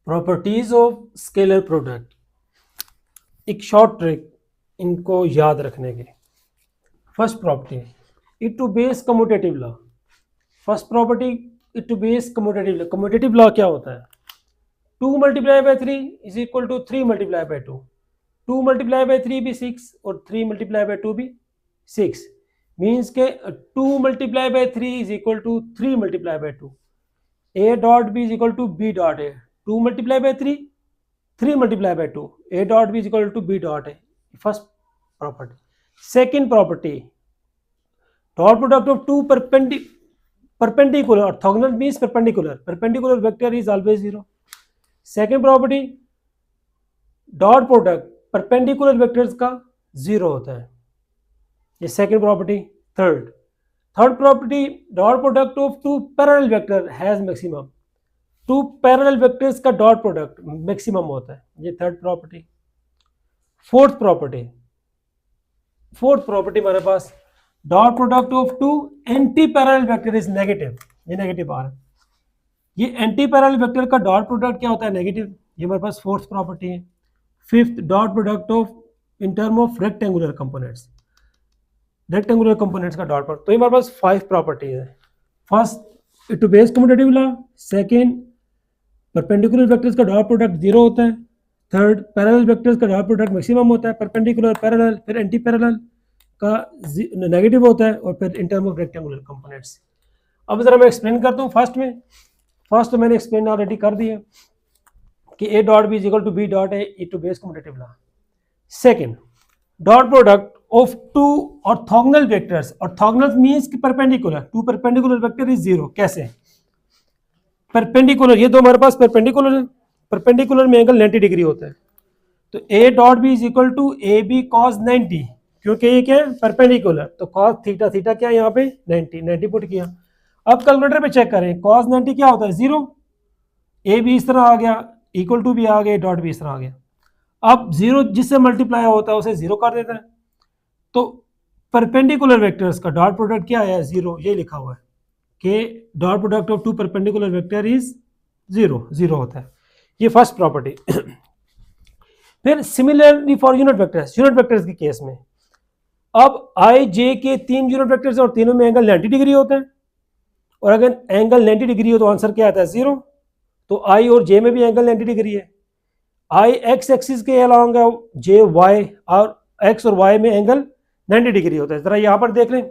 Properties of scalar product, एक short trick इनको याद रखने के। First property, it to base commutative law. First property, it to base commutative law. Commutative law क्या होता है? 2 multiply by 3 is equal to 3 multiply by 2। 2 multiply by 3 भी 6 और 3 मल्टीप्लाई बाय 2 भी 6। मीन्स के 2 multiply by 3 is equal to 3 multiply by 2। A dot B is equal to B dot A। 2 multiply by 3, 3 multiply by 2, A dot B is equal to B dot A। First property. Second property, dot product of two perpendicular, orthogonal means perpendicular vector is always 0। Second property, dot product perpendicular vectors का 0 होता है, ये second property. Third property, dot product of two parallel vector has maximum. Two parallel vectors का dot product maximum होता है, ये third property. Fourth property हमारे पास, dot product of two anti parallel vector is negative. ये negative आ रहा है, ये एंटी पैरेलल वेक्टर का डॉट प्रोडक्ट क्या होता है? नेगेटिव। ये हमारे पास फोर्थ प्रॉपर्टी है। Fifth, dot product of in term of rectangular components का डॉट प्रोडक्ट। तो ये हमारे पास 5 प्रॉपर्टी है। First, it to base commutative law. Second, perpendicular vectors का डॉट प्रोडक्ट 0 होता है। थर्ड, पैरेलल वेक्टर्स का डॉट प्रोडक्ट मैक्सिमम होता है, परपेंडिकुलर, पैरेलल, फिर एंटी पैरेलल का नेगेटिव होता है, और फिर in term of rectangular components. अब जरा मैं एक्सप्लेन करता हूँ। फर्स्ट तो मैंने एक्सप्लेन ऑलरेडी कर दिया कि A dot B is equal to B dot A, it to base commutative law. Second, dot product of two orthogonal vectors. Orthogonal means कि perpendicular, two perpendicular vector is 0। कैसे? Perpendicular, ये दो हमारे पास perpendicular है, परपेंडिकुलर में angle 90 degree होता है। तो A dot B is equal to AB cos 90, क्योंकि ये क्या है? परपेंडिकुलर। तो cos थीटा क्या है यहाँ पे? 90 पुट किया। अब कैलकुलेटर पे चेक करें, cos 90 क्या होता है? 0। A भी इस तरह आ गया, इक्वल टू भी आ गया, डॉट भी इस तरह आ गया। अब 0 जिससे मल्टीप्लाई होता है उसे 0 कर देता है। तो परपेंडिकुलर वेक्टर्स का डॉट प्रोडक्ट क्या है? 0। ये लिखा हुआ है कि dot product of two perpendicular vector is 0 होता है। ये फर्स्ट प्रॉपर्टी। फिर सिमिलरली फॉर यूनिट वेक्टर्स के केस में, अब आई जे के 3 यूनिट वेक्टर्स और तीनों में एंगल 90 डिग्री होता है, और अगर एंगल 90 डिग्री हो तो आंसर क्या आता है? 0। तो आई और जे में भी एंगल 90 डिग्री है। आई एक्स एक्सिस के अलॉन्ग है, जे वाई, और एक्स और वाई में एंगल 90 डिग्री होता है। जरा यहाँ पर देख लें,